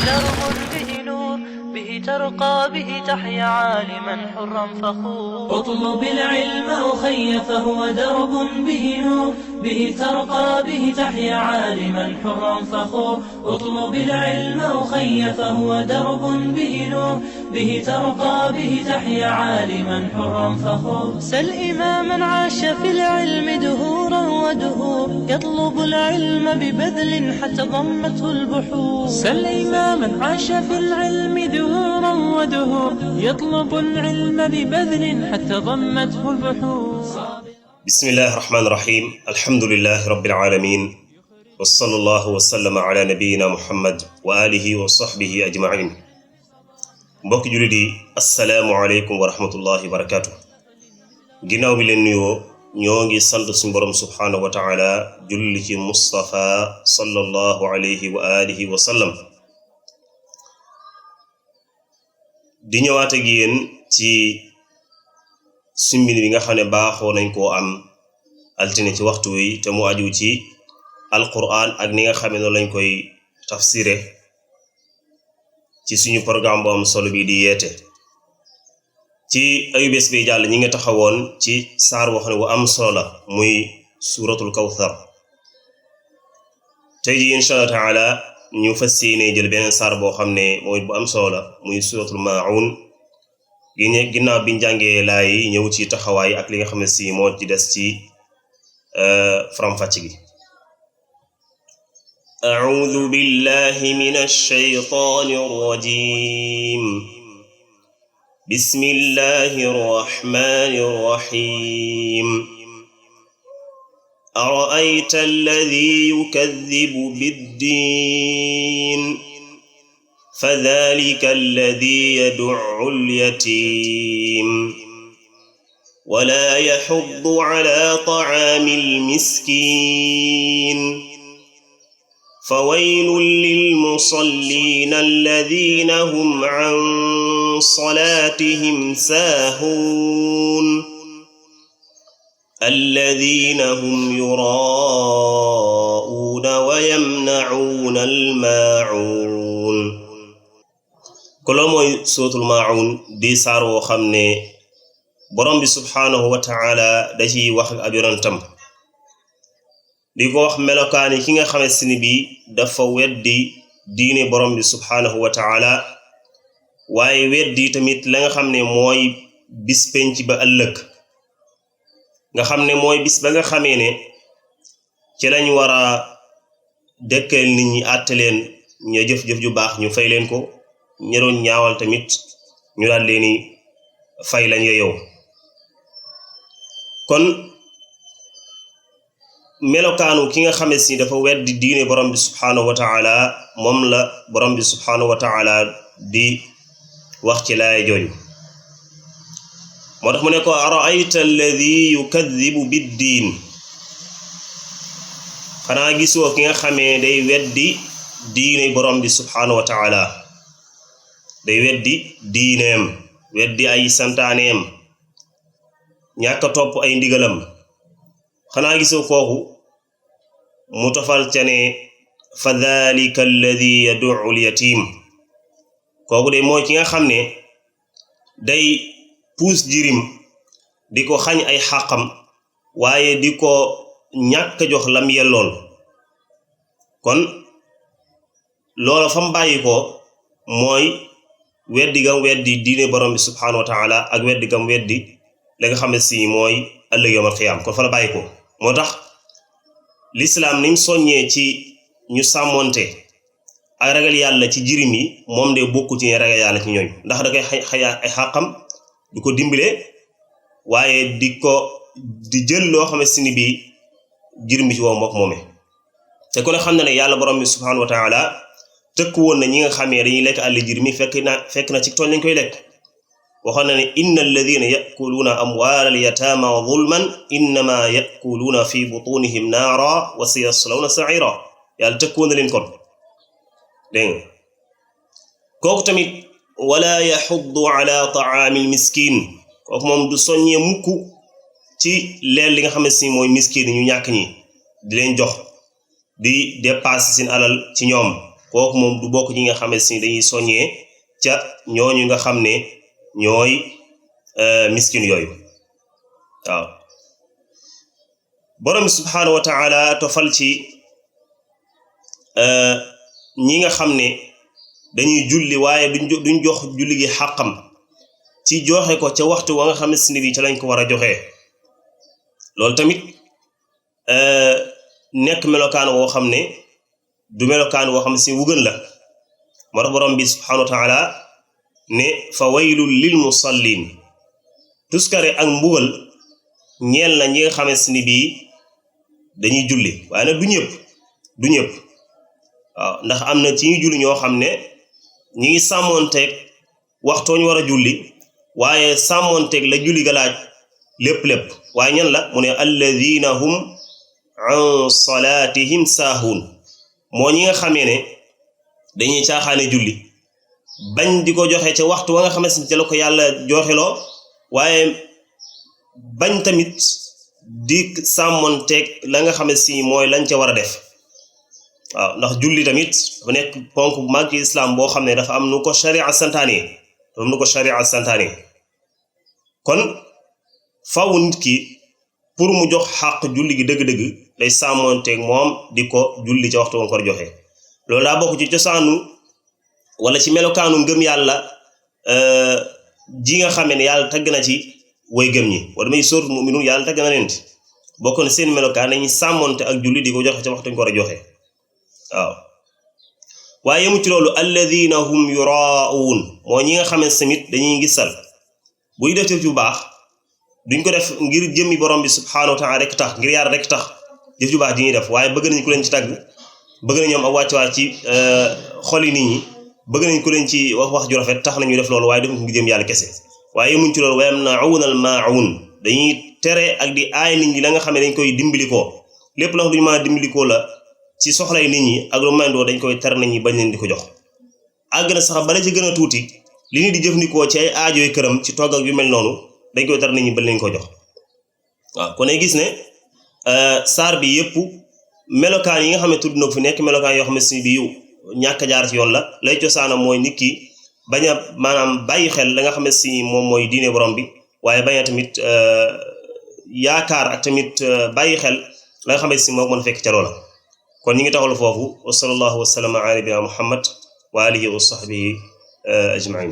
درب به نور به ترقى به تحيا عالما حرا فخور اطلب العلم أخي فهو درب به نور به ترقى به تحيا عالما حرا فخور اطلب العلم أخي فهو درب به نور به ترقى به تحيا عالما حرا فخور سل إماما عاش في العلم دهورا ودهور يطلب العلم ببذل حتى ضمته البحور سل إماما عاش في العلم دهورا ودهور يطلب العلم ببذل حتى ضمته البحور بسم الله الرحمن الرحيم الحمد لله رب العالمين وصلى الله وسلم على نبينا محمد وآله وصحبه أجمعين mbokki jullit yi asalaamualeykum wa rahmatullahi wa barakaatu. ginnaaw bi leen nuyoo ñoo ngi sant suñu borom subhaanahu wa taala julli ci Mustafa sallallahu alayhi wa alihi wa sallam di ñëwaat ak yéen ci sumbin bi nga xam ne baaxoo nañ koo am altine ci waxtu wi te mu aju ci alquran ak ni nga xam ne noonu lañ koy tafsire ci suñu programme bu am solo bi di yeete ci ayubés bi jàll ñi nga taxawoon ci saar boo xam ne bu am solo la muy suratul kawthar tey ji insha Allah taala ñu fas yéene jël beneen saar boo xam ne mooy bu am solo la muy suratul maa'un ginnaaw biñ jàngee laay ñëw ci taxawaay ak li nga xam ne si moo ci des ci faram-fàcc gi أعوذ بالله من الشيطان الرجيم بسم الله الرحمن الرحيم أرأيت الذي يكذب بالدين فذلك الذي يدع اليتيم ولا يحض على طعام المسكين فويل للمصلين الذين هم عن صلاتهم ساهون الذين هم يراءون ويمنعون الماعون كل mooy suratul maa'un di saar woo xam ne borom bi subhaanahu wa ta'ala da ciy wax ak ab yonentam di ko wax melokaani ki nga xamante si ni bi dafa weddi diine borom bi subhaanahu wa ta'ala waaye weddi tamit la nga xam ne mooy bis penc ba ëllëg nga xam ne mooy bis ba nga xamee ne ci lañ war a dëkkal nit ñi àtte leen ña jëf-jëf ju baax ñu fay leen ko ña doon ñaawal tamit ñu daal leeni fay lañ yow kon melokaanu ki nga xamante ni dafa weddi diine borom bi subhaanahu wa ta'ala moom la borom bi subhaanahu wa ta'ala di wax ci laay jooju moo tax mu ne ko ara'ayta alladhi yukadhibu biddiin xanaa gisoo ki nga xamee day weddi diine borom bi subhaanahu wa ta'ala day weddi diineem weddi ay santaaneem ñàkk a topp ay ndigalam xanaa gisoo kooku mu tofal ca ne fa dhalika alladhi yad'u al-yatim kooku de mooy ki nga xam ne day puus jirim di ko xañ ay xàqam waaye di ko ñàkk jox lam yellool kon loola fam bàyyi ko mooy weddi gam weddi diine borom bi subhaanahu wa ta'ala ak weddi gam weddi la nga xam ne si mooy ëllëg yawmal qiyaam kon fa la bàyyi ko moo tax lislaam niñ soññee ci ñu sàmmonte ak ragal yàlla ci jirim yi moom de bokku ci ragal yàlla ci ñooñ ndax da koy xayaa ay xàqam di ko dimbale waaye di jël loo xam ne si ni bi jirim bi ci woo mbokk moome te ku ne xam na ne yàlla borom bi subhaanahu wa taala tëkk woon na ñi nga xamee dañuy lekk àll jirim yi fekk na ci tooñ lañ koy lekk waxoon na ne inna alladhina ya'kuluna amwalal yatama zulman innama ya'kuluna fi butunihim naara wa sayaslawna sa'ira yàlla tëkkoon na leen kon dégg nga kooku tamit wala yaxuddu ala ta'amil miskin kooku moom du soññee mukk ci leen li nga xam ne si mooy miskin ñu ñàkk ñi di leen jox di dépasser seen alal ci ñoom kooku moom du bokk ñi nga xam ne si dañuy soññee ca ñooñu nga xam ne ñooy miskin yooyu waaw borom bi subhaanahu wa taala tofal ci ñi nga xam ne dañuy julli waaye duñ jox julli gi xàqam ci joxe ko ca waxtu wa nga xam ne si bi ca lañ ko war a joxe loolu tamit nekk melokaan woo xam ne du melokaan woo xam ne si wugal la moo tax borom bi subhaanahu wa taala ne fa waylul lil musallin tuskare ak mbugal ñeel na ñi nga xam ne si bii dañuy julli waaye nag du ñëpp waaw ndax am na ci ñu julli ñoo xam ne ñi ngi sàmmoonteeg waxtoo ñu war a julli waaye sàmmoonteeg la julli ga laaj lépp waaye ñan la mu ne alladina hum an salatihim saahuun moo ñi nga xamee ne dañuy caaxaane julli bañ di ko joxe ca waxtu wa nga xam ne ca la ko yàlla joxeloo waaye bañ tamit di sàmmoonteeg la nga xam ne si mooy lañ ca war a def waaw ndax julli tamit dafa nekk ponk bu mag ci islam boo xam ne dafa am nu ko sharia santaane kon faw nit ki pour mu jox xàq julli gi dëgg-dëgg lay sàmmoonteeg moom di ko julli ca waxtu wa nga ko joxe loolu daa bokk ci cosaanu wala ci melokaanu ngëm yàlla ji nga xamee ne yàlla tagg na ci way gëm ñi wala may sóoratul mu'minuun yàlla tagg na leen bokk na seen melokaan dañuy sàmmoonte ak julli di ko joxe ca waxtu ñu ko war a joxe waaw waaye yemu ci loolu alladina hum yuraa'uun moo ñi nga xam ne tamit dañuy gisal buy def jëf ju baax duñ ko def ngir jëmmi borom bi subhaanahu wa taala rek tax ngir yàlla rek tax jëf ju baax di ñuy def waaye bëgg nañ ku leen ci tagg bëgg nañ ñoom ak wàccuwaay ci xoli nit ñi bëgg nañ ku leen ci wax ju rafet tax nañu def loolu waaye def ngir jëm yàlla kese waaye yemuñ ci loolu wa yamna'uuna al-maa'uun dañuy tere ak di aay nit ñi la nga xam ne dañ koy dimbalikoo lépp la duñu mën a dimbalikoo la ci soxlay nit ñi ak lu mandoo dañ koy tere nit ñi bañ leen di ko jox àgg na sax bala ci gën a tuuti li nit di jëfandikoo ci ay aajooy këram ci togg ak yu mel noonu dañ koy tere nit ñi bañ leen ko jox waaw kon ay gis ne saar bi yëpp melokaan yi nga xam ne tudd na ko fi nekk melokaan yoo xam ne si bi ñàkk jaar ci yoon la lay cosaanam mooy nit ki bañ a maanaam bàyyi xel la nga xam ne si moom mooy diine borom bi waaye bañ a tamit yaakaar ak tamit bàyyi xel la nga xam ne si moom mën a fekk ca loola kon ñi ngi taxawal foofu wa sallallahu wa sallama ala nabina muhammad wa alihi wa sahbihi ajmain